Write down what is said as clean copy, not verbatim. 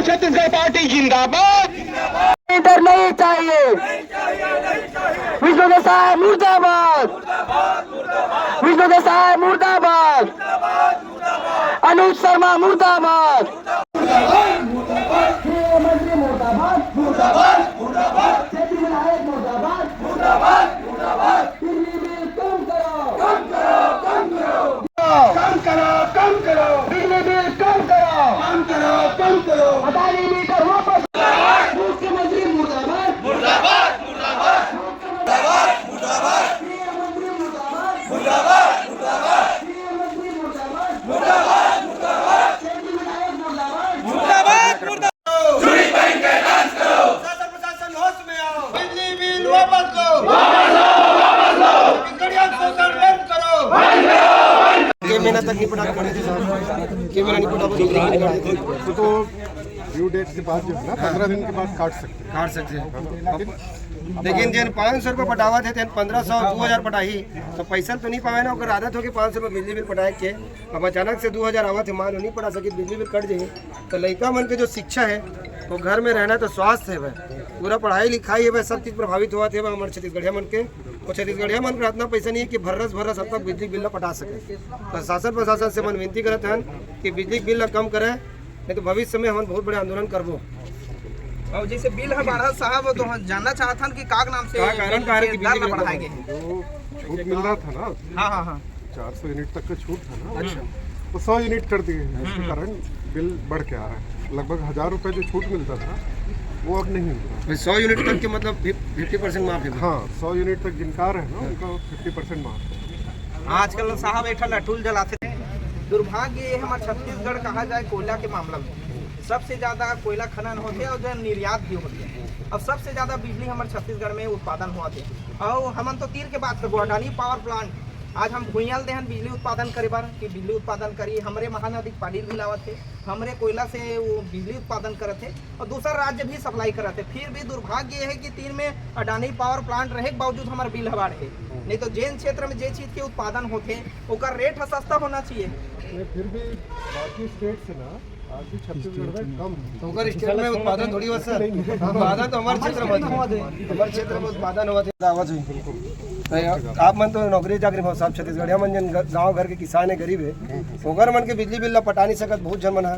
Chhattisgarh party जिंदाबाद। Leader नहीं चाहिए। विष्णु देसाई मुर्दाबाद, विष्णु देसाई मुर्दाबाद, अनुज शर्मा मुर्दाबाद, मंत्री मुर्दाबाद, खेती विधायक मुर्दाबाद, बिजली बिल कम करो, बिजली बिल कम करो, अदानी मीटर वापस। मुख्यमंत्री मुर्दाबाद, महीना तक नहीं पटा खड़े थे साहब, के महीना नहीं पटा तो ड्यू डेट के बाद जो है ना 15 दिन के बाद काट सकते हैं। लेकिन जिन 500 रुपये पटावा थे 1500 2000 पटाही तो पैसा तो नहीं पावे ना। अगर आदत हो कि 500 रुपये बिजली बिल पटाए के अब अचानक से 2000 आवा थे, मान नहीं पटा सकी, बिजली बिल कट जाए तो लड़का मन के जो शिक्षा है वो घर में रहना तो स्वास्थ्य है वह पूरा पढ़ाई लिखाई है वह सब चीज़ प्रभावित हुआ थे हमारे छत्तीसगढ़िया मन के। और छत्तीसगढ़िया मन का इतना पैसा नहीं है कि भर्रस अब तक बिजली बिल पटा सके। तो शासन प्रशासन से मन विनती करते हैं कि बिजली बिल कम करे, नहीं तो भविष्य में हम बहुत बड़े आंदोलन करबो। और जैसे बिल है बढ़ा साहब तो हम जानना चाहता हूं कि काग नाम से कारण कि बिजली बिल बढ़ाएंगे जो छूट मिल रहा था ना। हाँ 400 यूनिट तक का छूट था ना। अच्छा, तो 100 यूनिट कर दिए हैं। इसके कारण बिल बढ़ के आ रहा है। लगभग 1000 रुपये जो छूट मिलता था वो अब नहीं मिल रहा। 100 यूनिट तक के मतलब 50% माफ है। हाँ 100 यूनिट तक जिनकार है ना उनको 50% माफ है। आजकल साहब एक लटूल जलाते थे। दुर्भाग्य ये हमारे छत्तीसगढ़ कहा जाए कोयला के मामला में सबसे ज़्यादा कोयला खनन होते हैं और जो निर्यात भी होती है। अब सबसे ज़्यादा बिजली हमारे छत्तीसगढ़ में उत्पादन हुआ थे। और हम तो तीर के बात कर अडानी पावर प्लांट आज हम भूयाल देहन बिजली उत्पादन करे बार कि बिजली उत्पादन करी हमारे महानदी पानी भी लावत थे, हमारे कोयला से वो बिजली उत्पादन करते थे और दूसरा राज्य भी सप्लाई करते। फिर भी दुर्भाग्य है कि तीन में अडानी पावर प्लांट रहे के बावजूद हमारे बिल हवा रहे। नहीं तो जैन क्षेत्र में जे चीज़ के उत्पादन होते उसका रेट सस्ता होना चाहिए। फिर भी बाकी स्टेट से ना आज भी छत्तीसगढ़ में कम तो स्टेट में उत्पादन थोड़ी हुआ सर, उत्पादन तो हमारे क्षेत्र में हमारे क्षेत्र में उत्पादन हुआ थे। आवाज हुई आप मन तो नौकरी चाकरी हो साहब छत्तीसगढ़िया मन जन गाँव घर के किसान है गरीब है ओकर मन के बिजली बिल ला पटा नहीं सकत बहुत जन मन है।